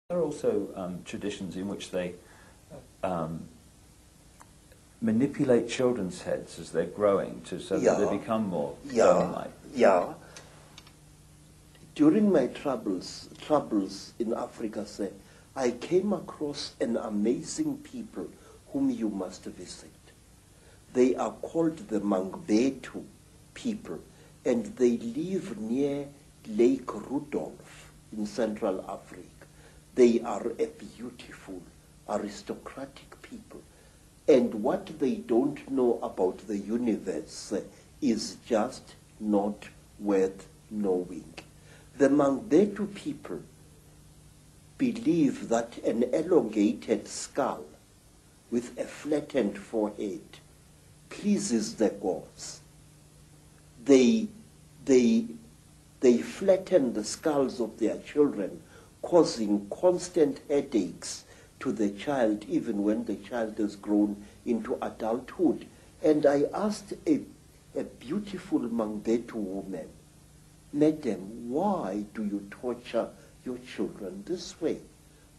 There are also traditions in which they manipulate children's heads as they're growing so that they become more stone-like. Yeah. During my travels in Africa, I came across an amazing people whom you must visit. They are called the Mangbetu people, and they live near Lake Rudolph in Central Africa. They are a beautiful, aristocratic people. And what they don't know about the universe is just not worth knowing. The Mangbetu people believe that an elongated skull with a flattened forehead pleases the gods. They flatten the skulls of their children, causing constant headaches to the child, even when the child has grown into adulthood. And I asked a beautiful Mangbetu woman, "Madam, why do you torture your children this way?"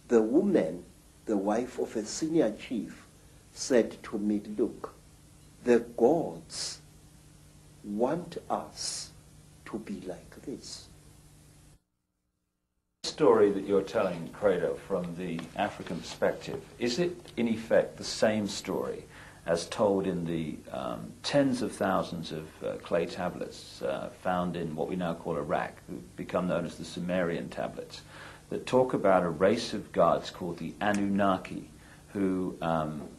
The woman, the wife of a senior chief, said to me, "Look, the gods want us to be like this." The story that you're telling, Credo, from the African perspective, is it in effect the same story as told in the tens of thousands of clay tablets found in what we now call Iraq, who become known as the Sumerian tablets, that talk about a race of gods called the Anunnaki, who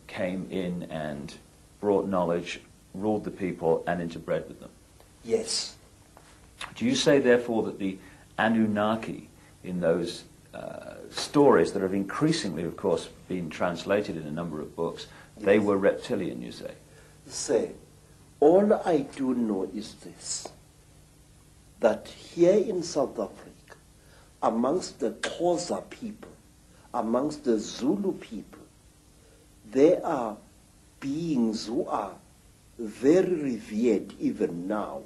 came in and brought knowledge, ruled the people, and interbred with them? Yes. Do you say, therefore, that the Anunnaki in those stories that have increasingly, of course, been translated in a number of books, they were reptilian, you say? Say, all I do know is this, that here in South Africa, amongst the Xhosa people, amongst the Zulu people, there are beings who are very revered even now,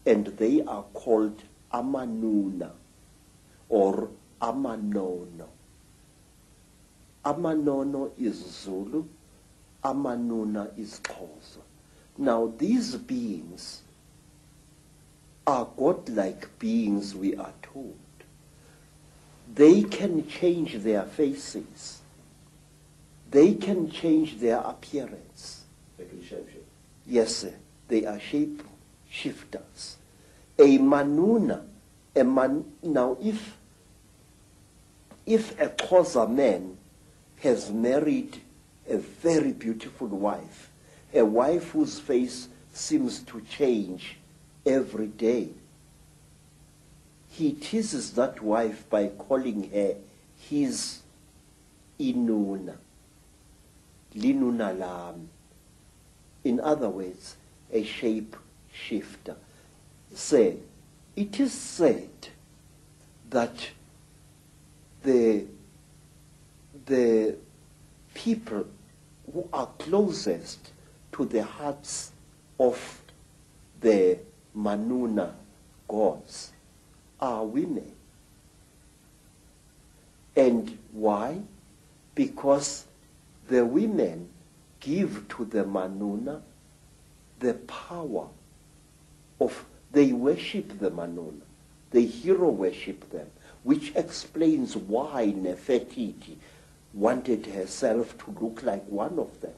and they are called Amanuna or Amanono. Amanono is Zulu, Amanuna is Xhosa. Now these beings are godlike beings, we are told. They can change their faces. They can change their appearance. They can shapeshift. Yes, sir. They are shape shifters. A manuna, now if a Xhosa man has married a very beautiful wife, a wife whose face seems to change every day, he teases that wife by calling her his inuna, linuna lam. In other words, a shape shifter. Say, it is said that the people who are closest to the hearts of the Manuna gods are women. And why? Because the women give to the Manuna the power of, they worship the Manuna, they hero worship them, which explains why Nefertiti wanted herself to look like one of them,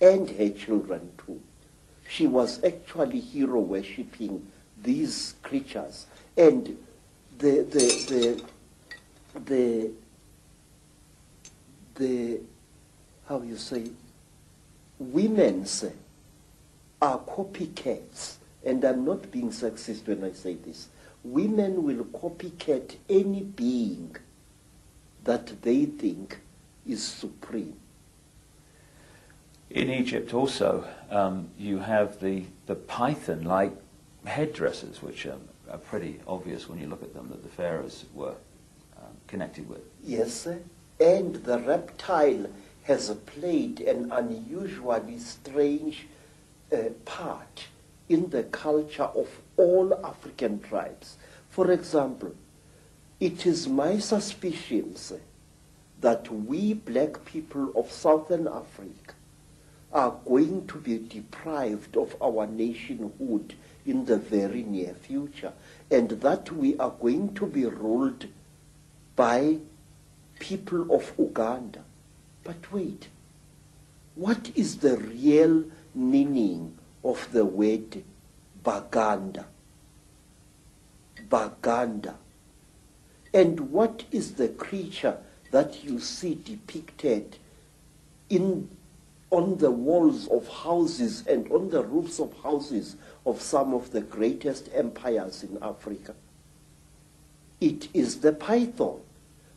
and her children too. She was actually hero worshipping these creatures, and the how you say, women say, are copycats, and I'm not being sexist when I say this. Women will copycat any being that they think is supreme. In Egypt also, you have the python-like headdresses, which are pretty obvious when you look at them, that the pharaohs were connected with. Yes, sir. And the reptile has played an unusually strange part in the culture of all African tribes. For example, it is my suspicion, sir, that we black people of Southern Africa are going to be deprived of our nationhood in the very near future, and that we are going to be ruled by people of Uganda. But wait, what is the real meaning of the word Baganda? Baganda. And what is the creature that you see depicted on the walls of houses and on the roofs of houses of some of the greatest empires in Africa? It is the python.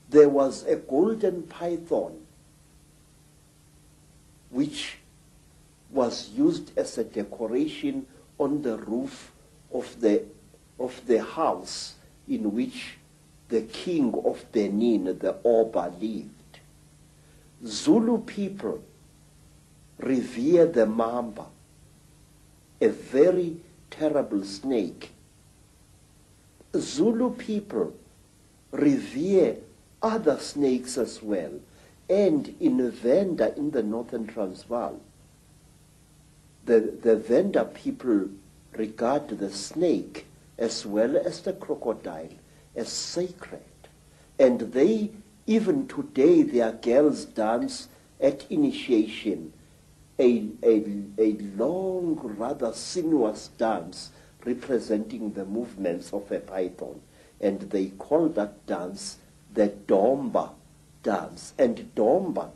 There was a golden python which was used as a decoration on the roof of the house in which the king of Benin, the Oba, lived. Zulu people revere the mamba, a very terrible snake. Zulu people revere other snakes as well. And in Venda, in the northern Transvaal, the Venda people regard the snake as well as the crocodile as sacred. And they, even today, their girls dance at initiation, a long, rather sinuous dance representing the movements of a python. And they call that dance the Domba dance. And Domba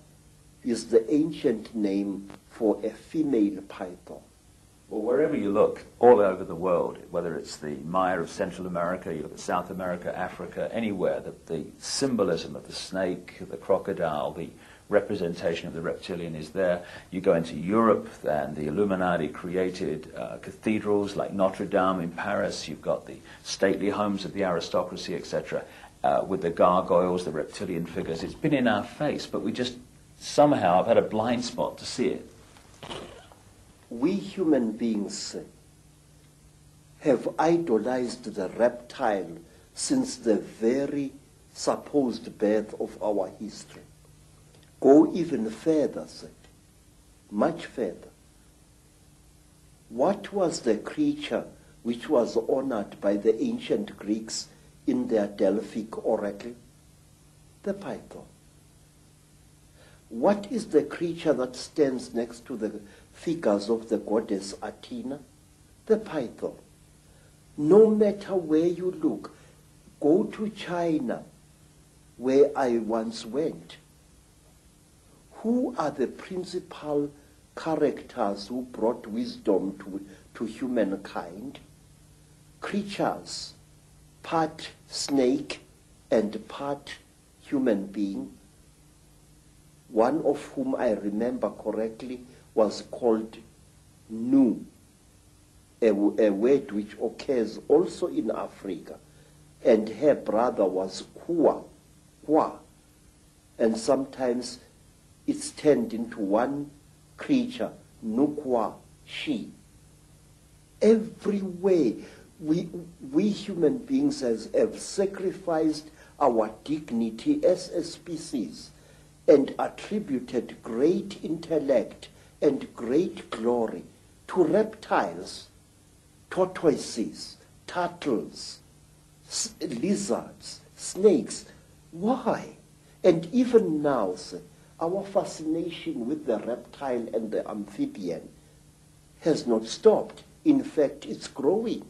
is the ancient name for a female python. Well, wherever you look, all over the world, whether it's the Maya of Central America, you look at South America, Africa, anywhere, the symbolism of the snake, the crocodile, the representation of the reptilian is there. You go into Europe, and the Illuminati created cathedrals like Notre Dame in Paris. You've got the stately homes of the aristocracy, etc., with the gargoyles, the reptilian figures. It's been in our face, but we just somehow have had a blind spot to see it. We human beings have idolized the reptile since the very supposed birth of our history. Go even further, sir, much further. What was the creature which was honored by the ancient Greeks in their Delphic oracle? The python. What is the creature that stands next to the figures of the goddess Athena? The python. No matter where you look, go to China, where I once went. Who are the principal characters who brought wisdom to humankind? Creatures, part snake and part human being. One of whom I remember correctly was called Nu, a word which occurs also in Africa. And her brother was Kwa. And sometimes it's turned into one creature, Nukwa, she. Everywhere we human beings have sacrificed our dignity as a species and attributed great intellect and great glory to reptiles, tortoises, turtles, lizards, snakes. Why? And even now, sir, our fascination with the reptile and the amphibian has not stopped. In fact, it's growing.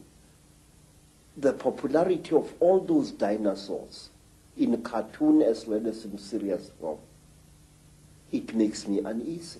The popularity of all those dinosaurs in cartoon as well as in serious form, it makes me uneasy.